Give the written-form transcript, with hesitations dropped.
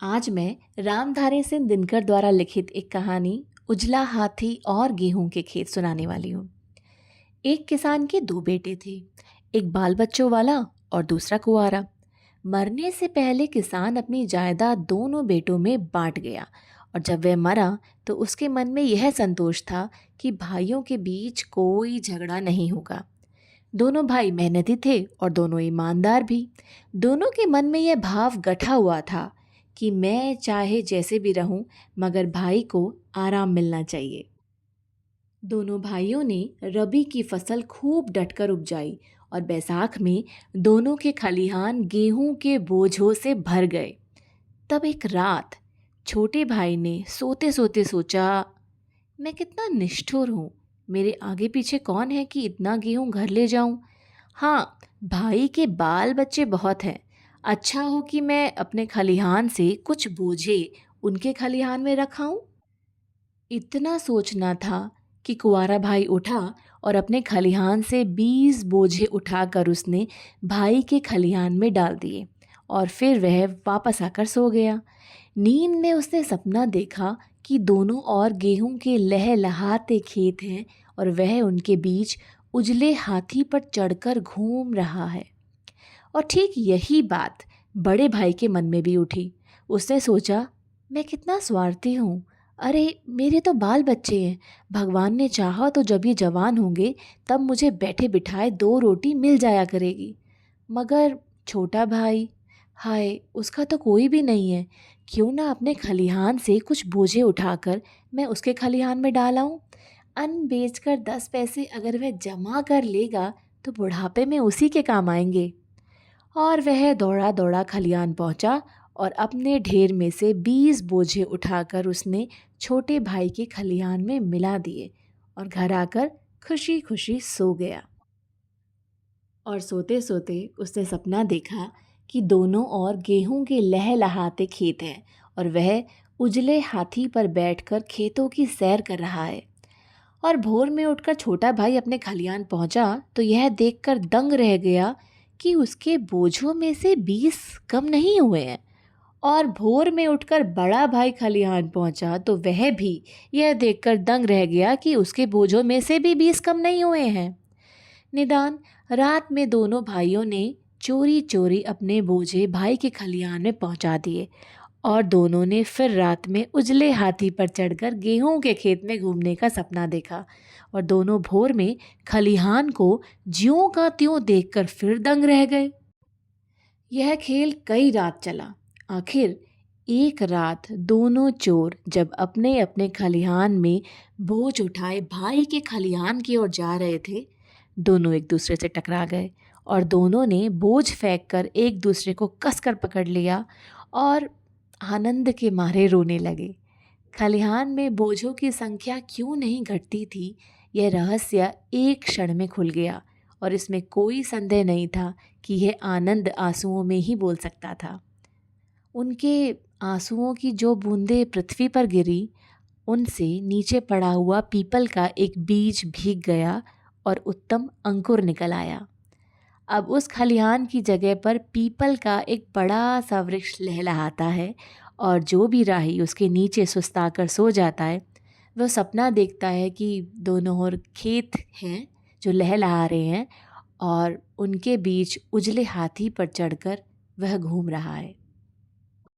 आज मैं रामधारी सिंह दिनकर द्वारा लिखित एक कहानी उजला हाथी और गेहूं के खेत सुनाने वाली हूँ। एक किसान के दो बेटे थे, एक बाल बच्चों वाला और दूसरा कुंवारा। मरने से पहले किसान अपनी जायदाद दोनों बेटों में बांट गया और जब वह मरा तो उसके मन में यह संतोष था कि भाइयों के बीच कोई झगड़ा नहीं होगा। दोनों भाई मेहनती थे और दोनों ईमानदार भी। दोनों के मन में यह भाव गठा हुआ था कि मैं चाहे जैसे भी रहूं मगर भाई को आराम मिलना चाहिए। दोनों भाइयों ने रबी की फसल खूब डटकर उपजाई और बैसाख में दोनों के खलिहान गेहूं के बोझों से भर गए। तब एक रात छोटे भाई ने सोते सोते सोचा, मैं कितना निष्ठुर हूँ। मेरे आगे पीछे कौन है कि इतना गेहूं घर ले जाऊं। हाँ, भाई के बाल बच्चे बहुत हैं। अच्छा हो कि मैं अपने खलिहान से कुछ बोझे उनके खलिहान में रखाऊं। इतना सोचना था कि कुंवारा भाई उठा और अपने खलिहान से 20 बोझे उठाकर उसने भाई के खलिहान में डाल दिए और फिर वह वापस आकर सो गया। नींद में उसने सपना देखा कि दोनों ओर गेहूं के लहलहाते खेत हैं और वह उनके बीच उजले हाथी पर चढ़कर घूम रहा है। और ठीक यही बात बड़े भाई के मन में भी उठी। उसने सोचा, मैं कितना स्वार्थी हूँ। अरे मेरे तो बाल बच्चे हैं। भगवान ने चाहा तो जब ये जवान होंगे तब मुझे बैठे बिठाए दो रोटी मिल जाया करेगी। मगर छोटा भाई, हाय उसका तो कोई भी नहीं है। क्यों ना अपने खलिहान से कुछ बोझे उठाकर मैं उसके खलिहान में डाल आऊं। अन्न बेचकर 10 पैसे अगर वह जमा कर लेगा तो बुढ़ापे में उसी के काम आएंगे। और वह दौड़ा दौड़ा खलिहान पहुंचा और अपने ढेर में से 20 बोझे उठाकर उसने छोटे भाई के खलिहान में मिला दिए और घर आकर खुशी खुशी सो गया। और सोते सोते उसने सपना देखा कि दोनों ओर गेहूं के लहलहाते खेत हैं और वह उजले हाथी पर बैठकर खेतों की सैर कर रहा है। और भोर में उठकर छोटा भाई अपने खलिहान पहुंचा तो यह देखकर दंग रह गया कि उसके बोझों में से 20 कम नहीं हुए हैं। और भोर में उठकर बड़ा भाई खलिहान पहुंचा तो वह भी यह देखकर दंग रह गया कि उसके बोझों में से भी 20 कम नहीं हुए हैं। निदान रात में दोनों भाइयों ने चोरी चोरी अपने बोझे भाई के खलिहान में पहुंचा दिए और दोनों ने फिर रात में उजले हाथी पर चढ़कर गेहूं के खेत में घूमने का सपना देखा। और दोनों भोर में खलिहान को ज्यों का त्यों देखकर फिर दंग रह गए। यह खेल कई रात चला। आखिर एक रात दोनों चोर जब अपने अपने खलिहान में बोझ उठाए भाई के खलिहान की ओर जा रहे थे, दोनों एक दूसरे से टकरा गए और दोनों ने बोझ फेंककर एक दूसरे को कसकर पकड़ लिया और आनंद के मारे रोने लगे। खलिहान में बोझों की संख्या क्यों नहीं घटती थी, यह रहस्य एक क्षण में खुल गया और इसमें कोई संदेह नहीं था कि यह आनंद आंसुओं में ही बोल सकता था। उनके आंसुओं की जो बूंदें पृथ्वी पर गिरी, उनसे नीचे पड़ा हुआ पीपल का एक बीज भीग गया और उत्तम अंकुर निकल आया। अब उस खलिहान की जगह पर पीपल का एक बड़ा सा वृक्ष लहलहाता है और जो भी राही उसके नीचे सुस्ताकर सो जाता है वह सपना देखता है कि दोनों ओर खेत हैं जो लहलहा रहे हैं और उनके बीच उजले हाथी पर चढ़कर वह घूम रहा है।